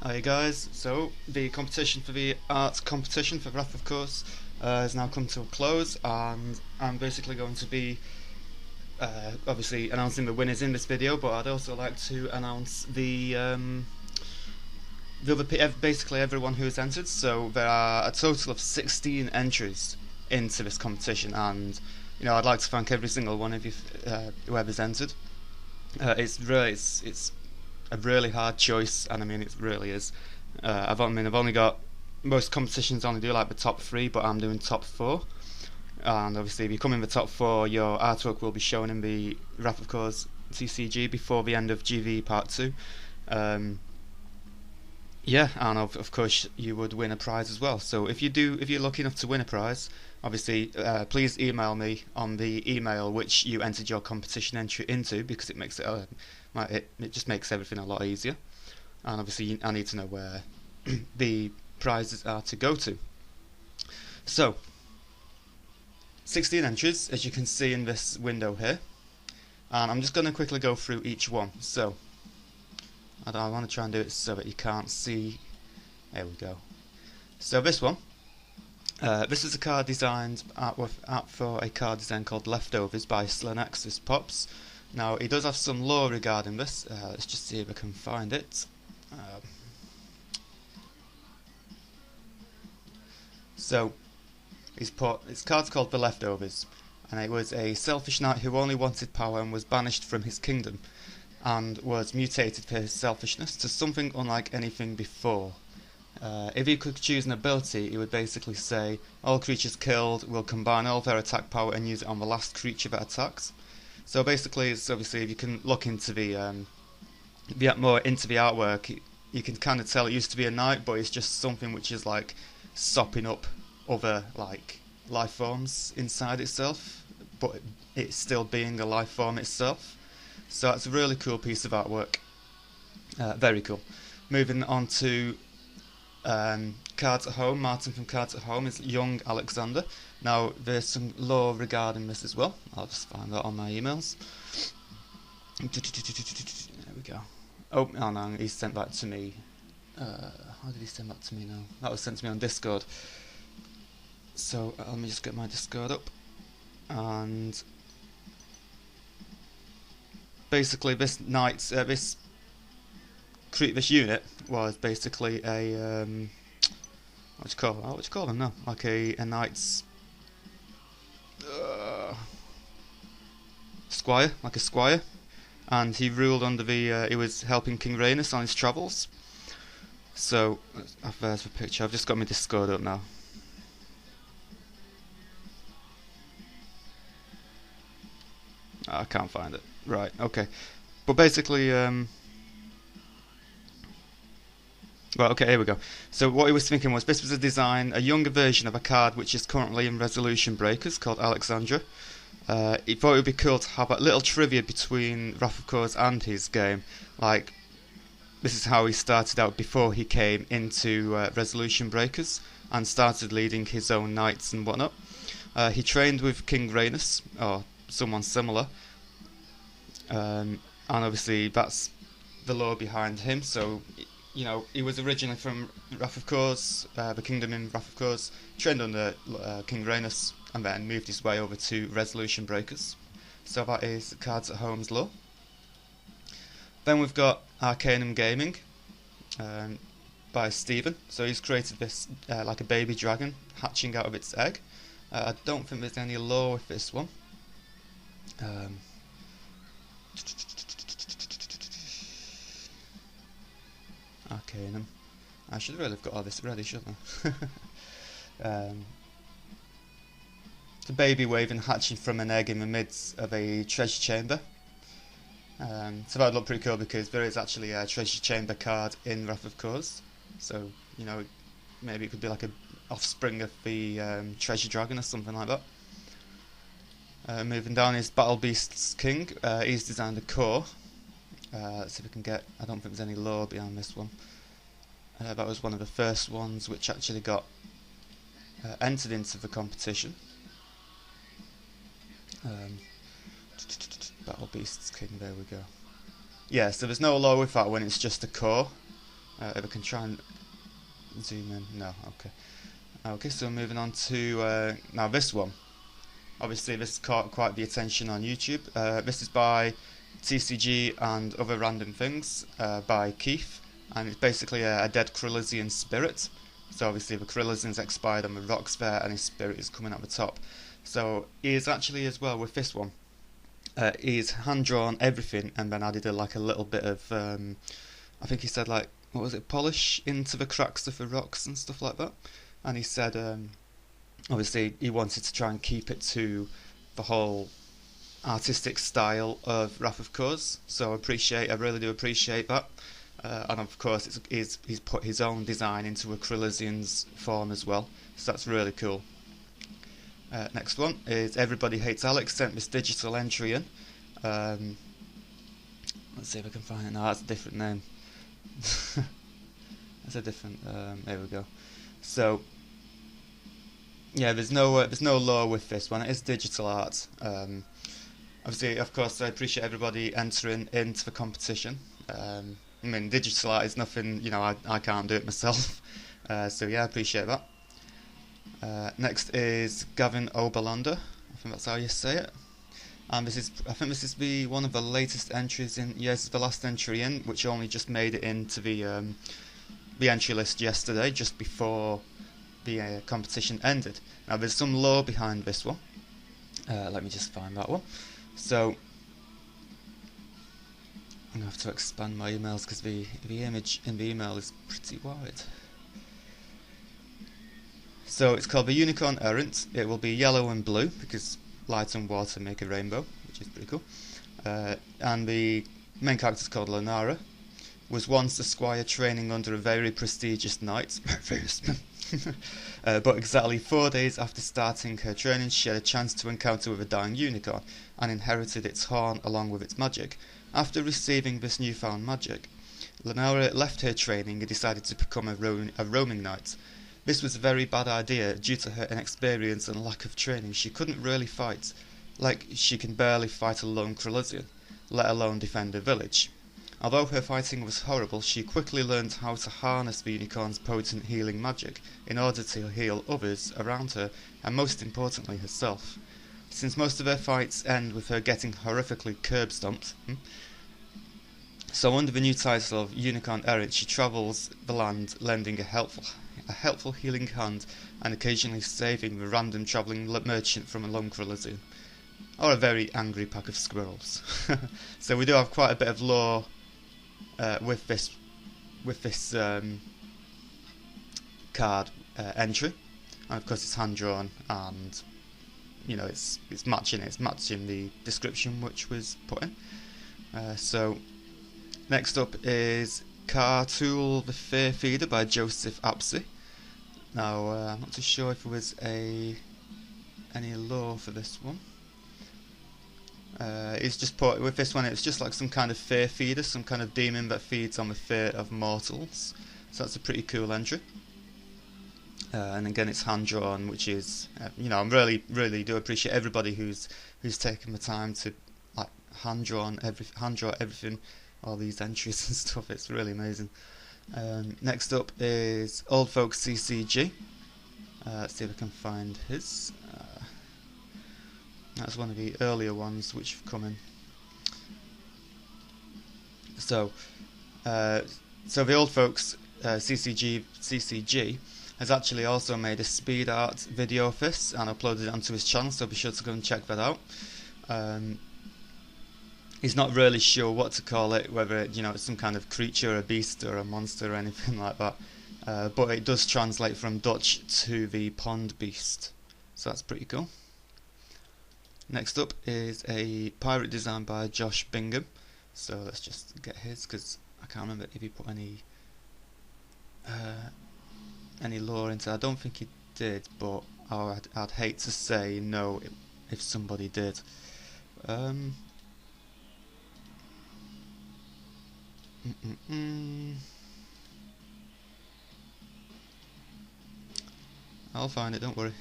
Hi guys, so the competition for the arts competition for Wrath of Course has now come to a close, and I'm basically going to be obviously announcing the winners in this video, but I'd also like to announce basically everyone who has entered. So there are a total of 16 entries into this competition, and I'd like to thank every single one of you whoever's entered. It's a really hard choice, and I mean it really is. I've only got most competitions only do like the top three, but I'm doing top four. And obviously, if you come in the top four, your artwork will be shown in the Wrath of Course TCG before the end of GV Part 2. Yeah, and of course you would win a prize as well. So if you're lucky enough to win a prize, obviously please email me on the email which you entered your competition entry into, because it makes it just makes everything a lot easier. And obviously I need to know where the prizes are to go to. So 16 entries, as you can see in this window here, and I'm just going to quickly go through each one. So I want to try and do it so that you can't see. There we go. So this one, this is a card designed for a card design called Leftovers by Slenexus Pops. Now he does have some lore regarding this. Let's just see if I can find it. So his card's called The Leftovers, and it was a selfish knight who only wanted power and was banished from his kingdom, and was mutated for his selfishness to something unlike anything before. If he could choose an ability, he would basically say, all creatures killed will combine all their attack power and use it on the last creature that attacks. So basically, it's obviously, if you can look into more into the artwork, you can kind of tell it used to be a knight, but it's just something which is like sopping up other like life forms inside itself, but it's still being a life form itself. So it's a really cool piece of artwork. Very cool. Moving on to Cards at Home. Martin from Cards at Home is young Alexander. Now there's some lore regarding this as well. I'll just find that on my emails. There we go. Oh no, he sent that to me. How did he send that to me now? That was sent to me on Discord. So let me just get my Discord up. And basically, this unit was basically a what do you call them now? Like a knight's squire, like a squire, and he ruled under he was helping King Rhaenys on his travels. So there's the picture. I've just got my Discord up now. I can't find it. Right, okay. But basically, well, okay, here we go. So what he was thinking was, this was a younger version of a card which is currently in Resolution Breakers, called Alexandra. He thought it would be cool to have a little trivia between Wrath of Course and his game. Like, this is how he started out before he came into Resolution Breakers and started leading his own knights and whatnot. He trained with King Rhaenys, or someone similar, and obviously that's the lore behind him. So he was originally from Wrath of Course, the kingdom in Wrath of Course, trained under King Rhaenys, and then moved his way over to Resolution Breakers. So that is Cards at Home's lore. Then we've got Arcanum Gaming by Stephen. So he's created this like a baby dragon hatching out of its egg. I don't think there's any lore with this one. Arcanum. I should really have got all this ready, shouldn't I? It's a baby waving hatching from an egg in the midst of a treasure chamber. So that would look pretty cool, because there is actually a treasure chamber card in Wrath of Course. So maybe it could be like a offspring of the treasure dragon or something like that. Moving down is Battle Beast's King. He's designed a core. Let's see if we can get. I don't think there's any lore behind this one. That was one of the first ones which actually got entered into the competition. Battle Beast's King. There we go. Yeah, so there's no lore with that one. It's just a core. If I can try and zoom in, no, okay. Okay, so moving on to now this one. Obviously, this caught quite the attention on YouTube. This is by TCG and Other Random Things by Keith, and it's basically a dead Krillisian spirit. So obviously the Krillisian's expired on the rocks there, and his spirit is coming out the top. So he is actually, as well with this one, he's hand drawn everything and then added like a little bit of I think he said, like, what was it, polish into the cracks of the rocks and stuff like that. And he said obviously he wanted to try and keep it to the whole artistic style of Wrath of Khoz, so I really do appreciate that. And of course he's put his own design into a Krillisian's form as well, so that's really cool. Next one is Everybody Hates Alex sent this digital entry in. Let's see if I can find it now. That's a different name. That's a different. There we go. So yeah, there's no lore with this one. It is digital art. Obviously, of course, I appreciate everybody entering into the competition. I mean, digital art is nothing. You know, I can't do it myself. So yeah, I appreciate that. Next is Gavin Oberlander. I think that's how you say it. And I think this is one of the latest entries in. Yes, it's the last entry in, which only just made it into the entry list yesterday, just before the competition ended. Now, there's some lore behind this one. Let me just find that one. So I'm gonna have to expand my emails because the image in the email is pretty wide. So it's called the Unicorn Errant. It will be yellow and blue because light and water make a rainbow, which is pretty cool. And the main character is called Lenara. Was once a squire training under a very prestigious knight. But exactly 4 days after starting her training, she had a chance to encounter with a dying unicorn and inherited its horn along with its magic. After receiving this newfound magic, Lenara left her training and decided to become a roaming knight. This was a very bad idea due to her inexperience and lack of training. She couldn't really fight, like she can barely fight a lone Krillisian, let alone defend a village. Although her fighting was horrible, she quickly learned how to harness the unicorn's potent healing magic in order to heal others around her, and most importantly herself. Since most of her fights end with her getting horrifically curb stomped, so under the new title of Unicorn Errant, she travels the land lending a helpful healing hand and occasionally saving the random travelling merchant from a lone Krillisian, or a very angry pack of squirrels. So we do have quite a bit of lore with this card entry, and of course it's hand drawn, and you know it's matching the description which was put in. So next up is Cartool the Fear Feeder by Joseph Apsey. Now I'm not too sure if there was any lore for this one. It's just put with this one. It's just like some kind of fear feeder, some kind of demon that feeds on the fear of mortals. So that's a pretty cool entry. And again, it's hand drawn, which is you know, I really do appreciate everybody who's taken the time to like hand draw everything, all these entries and stuff. It's really amazing. Next up is Old Folks CCG. Let's see if I can find his. That's one of the earlier ones which have come in. So the Old Folks CCG has actually also made a speed art video of this and uploaded it onto his channel, so be sure to go and check that out. He's not really sure what to call it, whether it's some kind of creature, a beast, or a monster, or anything like that. But it does translate from Dutch to the pond beast, so that's pretty cool. Next up is a pirate design by Josh Bingham. So let's just get his, because I can't remember if he put any lore into it. I don't think he did, but I'd hate to say no if somebody did. I'll find it, don't worry.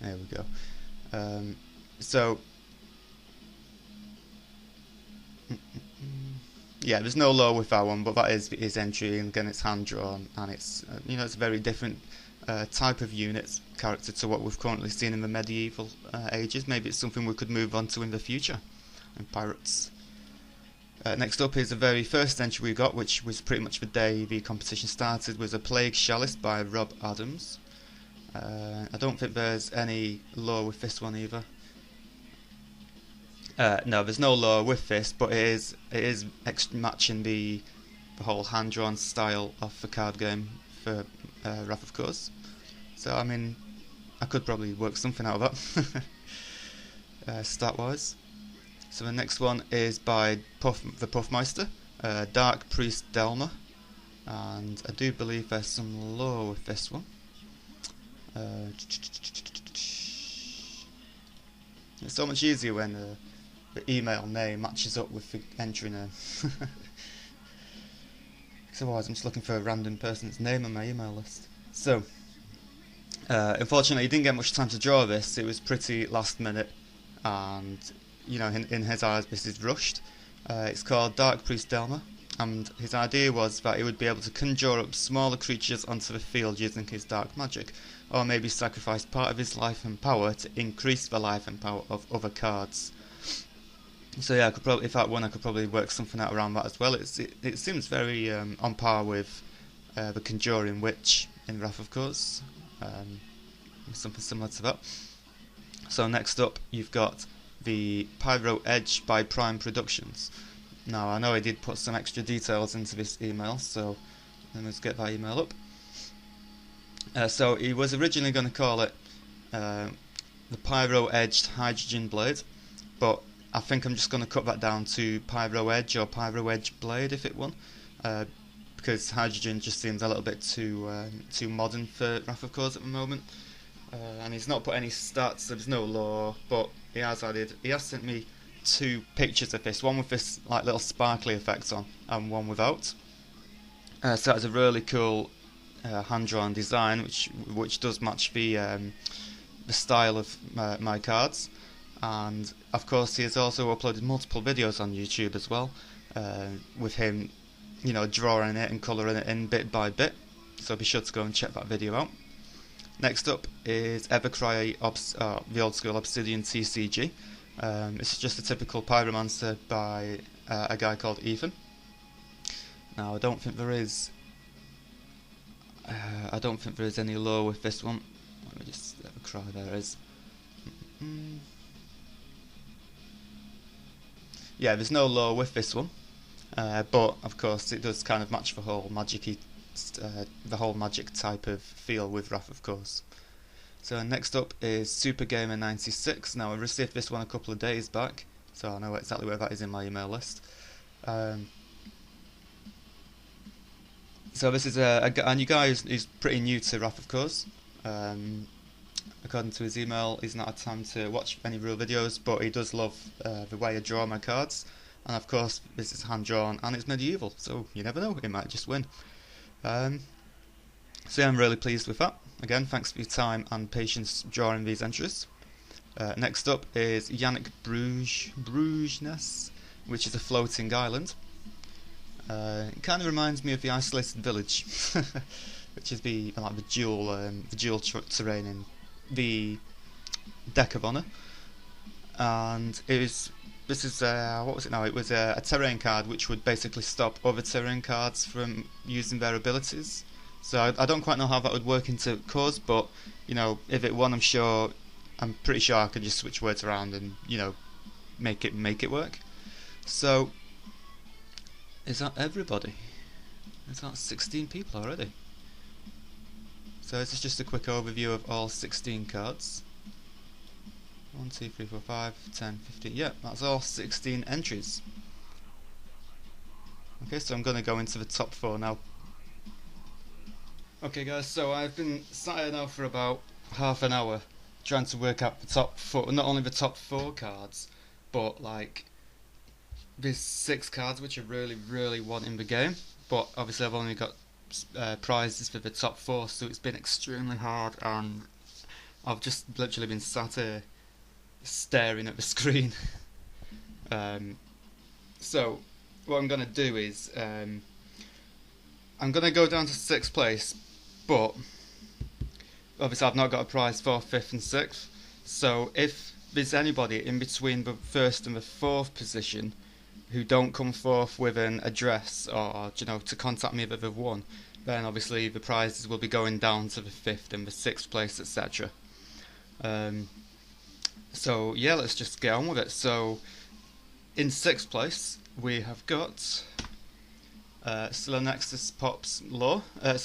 There we go. So Yeah, there's no law with that one, but that is his entry, and again it's hand drawn, and it's it's a very different type of unit character to what we've currently seen in the medieval ages. Maybe it's something we could move on to in the future in Pirates. Next up is the very first entry we got, which was pretty much the day the competition started, was a Plague Chalice by Rob Adams. I don't think there's any law with this one either. No, there's no law with this, but it is matching the whole hand-drawn style of the card game for Wrath of Course. So I mean, I could probably work something out of that stat-wise. So the next one is by the Puffmeister, Dark Priest Delma, and I do believe there's some law with this one. It's so much easier when the email name matches up with the entry name. Otherwise I'm just looking for a random person's name on my email list. So, unfortunately, he didn't get much time to draw this. It was pretty last minute, and in his eyes, this is rushed. It's called Dark Priest Delma, and his idea was that he would be able to conjure up smaller creatures onto the field using his dark magic, or maybe sacrifice part of his life and power to increase the life and power of other cards. So yeah, I could probably work something out around that as well. It seems very on par with the Conjuring Witch in Wrath of Course, something similar to that. So next up, you've got the Pyro Edge by Prime Productions. Now I know I did put some extra details into this email, so let's get that email up. So he was originally going to call it the Pyro Edged Hydrogen Blade, but I think I'm just going to cut that down to Pyro Edge or Pyro Edge Blade if it won, because hydrogen just seems a little bit too modern for Wrath of Course at the moment. And he's not put any stats, so there's no law, but he has sent me 2 pictures of this, one with this like little sparkly effects on, and one without. So that's a really cool hand-drawn design, which does match the style of my cards. And of course he has also uploaded multiple videos on YouTube as well, with him drawing it and colouring it in bit by bit, so be sure to go and check that video out. Next up is Evercry, the old school Obsidian TCG. This is just a typical Pyromancer by a guy called Ethan. Now I don't think there is any law with this one. Let me just Evercry, there is. Yeah, there's no law with this one, but of course it does kind of match the whole magic type of feel with Wrath of Course. So next up is Super Gamer 96. Now I received this one a couple of days back, so I know exactly where that is in my email list. So this is a new guy who's pretty new to Wrath of Course. According to his email, he's not had time to watch any real videos, but he does love the way I draw my cards. And of course, this is hand-drawn and it's medieval, so you never know, he might just win. So yeah, I'm really pleased with that. Again, thanks for your time and patience drawing these entries. Next up is Yannick Bruges, which is a floating island. It kind of reminds me of the Isolated Village, which is the dual terrain in the Deck of Honor. And this is what was it now? It was a terrain card which would basically stop other terrain cards from using their abilities. So I don't quite know how that would work into Cause, but if it won, I'm pretty sure I could just switch words around and make it work. So is that everybody? Is that 16 people already? So this is just a quick overview of all 16 cards. 1, 2, 3, 4, 5, 10, 15. Yeah, that's all 16 entries. Okay, so I'm going to go into the top 4 now. Okay guys, so I've been sat here now for about half an hour trying to work out the top 4, not only the top 4 cards, but like there's 6 cards which I really want in the game, but obviously I've only got prizes for the top 4, so it's been extremely hard, and I've just literally been sat here staring at the screen. So what I'm going to do is I'm going to go down to 6th place, but obviously I've not got a prize for 5th and 6th. So if there's anybody in between the 1st and the 4th position who don't come forth with an address or to contact me that they've won, then obviously the prizes will be going down to the 5th and the 6th place, etc. So yeah, let's just get on with it. So in 6th place we have got Solanexus Pops Law. I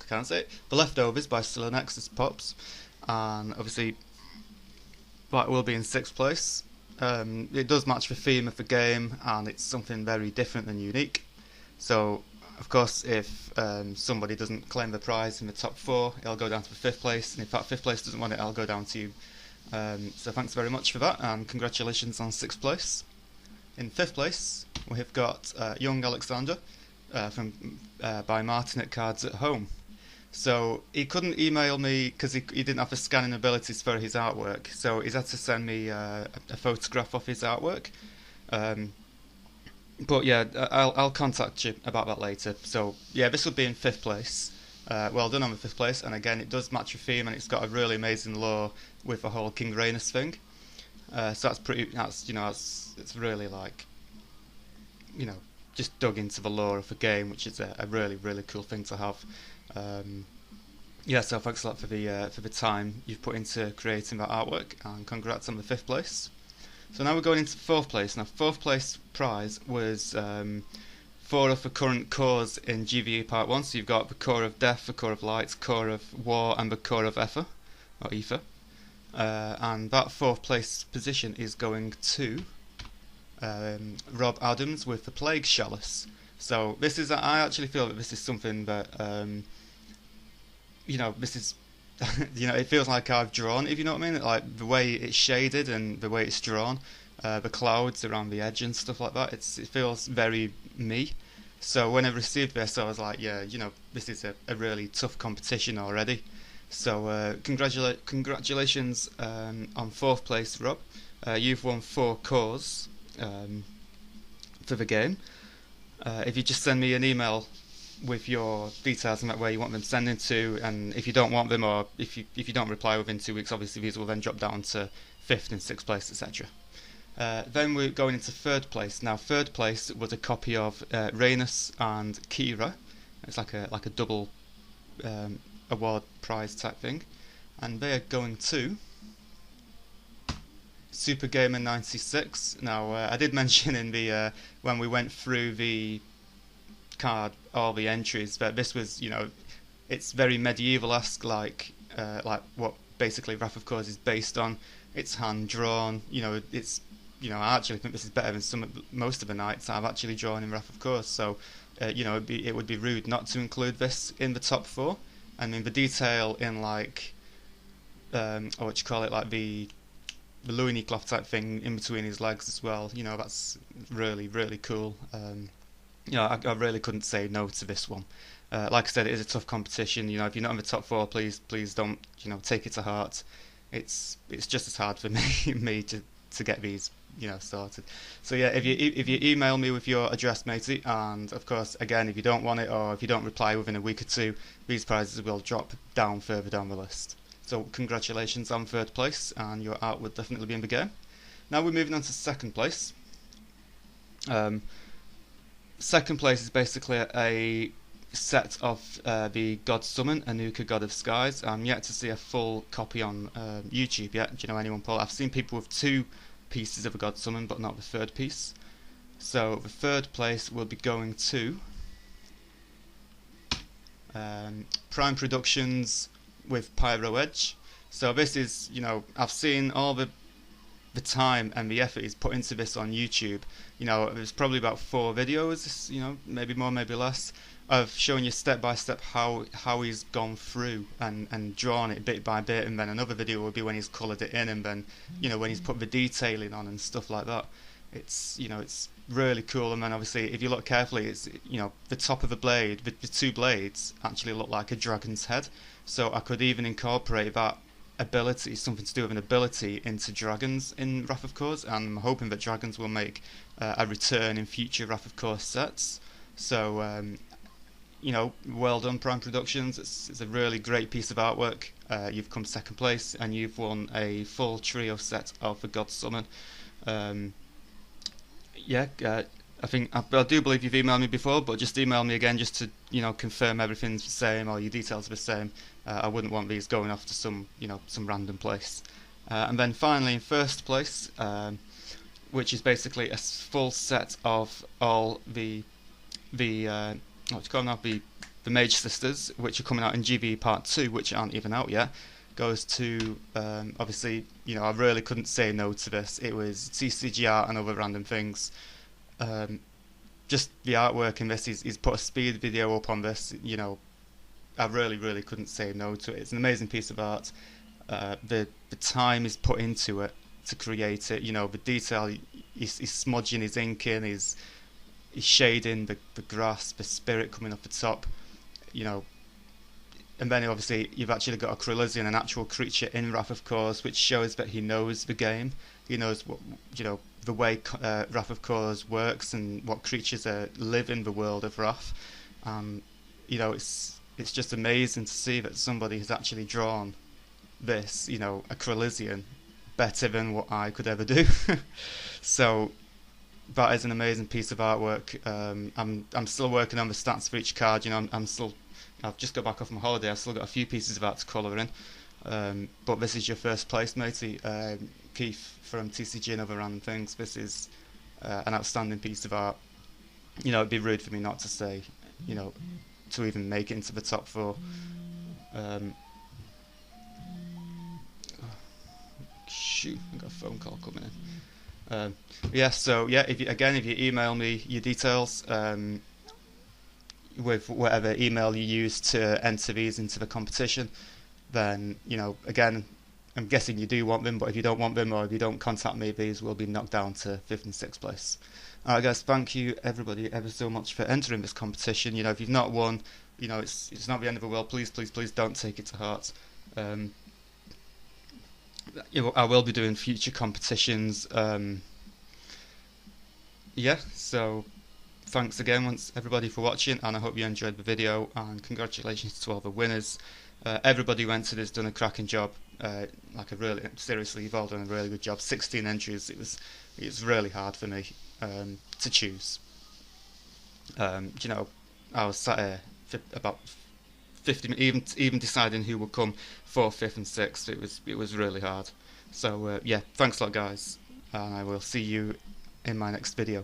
can't say it. The Leftovers by Solanexus Pops, and obviously that will be in 6th place. It does match the theme of the game, and it's something very different and unique. So, of course, if somebody doesn't claim the prize in the top 4, it'll go down to the 5th place, and if that 5th place doesn't want it, I'll go down to you. So thanks very much for that, and congratulations on 6th place. In 5th place, we have got Young Alexander by Martin at Cards at Home. So he couldn't email me because he didn't have the scanning abilities for his artwork, so he's had to send me a photograph of his artwork. But yeah, I'll contact you about that later. So yeah, this would be in 5th place. Well done on the 5th place, and again it does match your theme, and it's got a really amazing lore with the whole King Rhaenys thing. So it's really like, just dug into the lore of the game, which is a really, really cool thing to have. So thanks a lot for the time you've put into creating that artwork, and congrats on the 5th place. So now we're going into 4th place. Now 4th place prize was 4 of the current cores in GVE Part 1. So you've got the Core of Death, the Core of Light, Core of War, and the Core of Ether, or Ether. And that 4th place position is going to Rob Adams with the Plague Chalice. So I actually feel that this is something that this is it feels like I've drawn, if you know what I mean, like the way it's shaded and the way it's drawn, the clouds around the edge and stuff like that. It feels very me. So when I received this, I was like, yeah, this is a really tough competition already. So congratulations on 4th place, Rob. You've won 4 cores for the game. If you just send me an email with your details and where you want them sending to, and if you don't want them, or if you don't reply within 2 weeks, obviously these will then drop down to 5th and 6th place, etc. Then we're going into 3rd place. Now 3rd place was a copy of Rhaenys and Kira. It's like a double award prize type thing, and they are going to Super Gamer 96. Now I did mention in the when we went through the card all the entries that this was, it's very medieval-esque, like what basically Wrath of Kors is based on. It's hand drawn, it's I actually think this is better than most of the knights I've actually drawn in Wrath of Kors. So it would be rude not to include this in the top 4. I mean, the detail in like what you call it, like the Louis cloth type thing in between his legs as well, that's really, really cool. I really couldn't say no to this one. Like I said, it is a tough competition. If you're not in the top 4, please don't take it to heart. It's just as hard for me to get these sorted. So yeah, if you email me with your address, matey, and of course again, if you don't want it or if you don't reply within a week or 2, these prizes will drop down further down the list. So congratulations on 3rd place, and your art will definitely be in the game. Now we're moving on to 2nd place. 2nd place is basically a set of the God Summon, Anuka God of Skies. I'm yet to see a full copy on YouTube yet. Do you know anyone, Paul? I've seen people with 2 pieces of a God Summon, but not the 3rd piece. So the 3rd place will be going to Prime Productions with Pyro Edge. So this is, I've seen all the time and the effort he's put into this on YouTube. There's probably about 4 videos, maybe more, maybe less, of showing you step by step how he's gone through and drawn it bit by bit, and then another video will be when he's coloured it in, and then when he's put the detailing on and stuff like that. It's it's really cool. And then obviously if you look carefully, it's the top of the blade, the 2 blades actually look like a dragon's head, so I could even incorporate that ability, something to do with an ability into dragons in Wrath of Kors, and I'm hoping that dragons will make a return in future Wrath of Kors sets. So well done, Prime Productions. It's a really great piece of artwork. You've come second place, and you've won a full trio set of the God Summon. Um, I do believe you've emailed me before, but just email me again just to confirm everything's the same or your details are the same. I wouldn't want these going off to some random place. And then finally in first place, which is basically a full set of all the what do you call them now? The Mage Sisters, which are coming out in GV Part 2, which aren't even out yet, goes to, obviously, I really couldn't say no to this. It was TCG art and other random things. Just the artwork in this, he's put a speed video up on this, I really couldn't say no to it. It's an amazing piece of art. The time is put into it to create it, the detail, he's smudging his ink in, he's shading the grass, the spirit coming off the top, and then obviously you've actually got a Kryllizian, an actual creature in Wrath of Kors, which shows that he knows the game. He knows what the way Wrath of Kors works and what creatures live in the world of Wrath. It's just amazing to see that somebody has actually drawn this, a Kryllizian, better than what I could ever do. So that is an amazing piece of artwork. I'm still working on the stats for each card. I've just got back off my holiday. I've still got a few pieces of art to colour in. But this is your first place, matey. Keith from TCG and other random things. This is an outstanding piece of art. It'd be rude for me not to say, to even make it into the top 4. Shoot, I got a phone call coming in. If you email me your details with whatever email you use to enter these into the competition, then again, I'm guessing you do want them, but if you don't want them or if you don't contact me, these will be knocked down to 5th and 6th place. Alright guys, thank you everybody ever so much for entering this competition. If you've not won, it's not the end of the world. Please don't take it to heart. I will be doing future competitions. So thanks again once everybody for watching, and I hope you enjoyed the video, and congratulations to all the winners. Everybody who entered has done a cracking job. Seriously, you've all done a really good job. 16 entries. It was really hard for me to choose. I was sat here about 50, even deciding who would come 4th, 5th, and 6th. It was really hard. So thanks a lot, guys, and I will see you in my next video.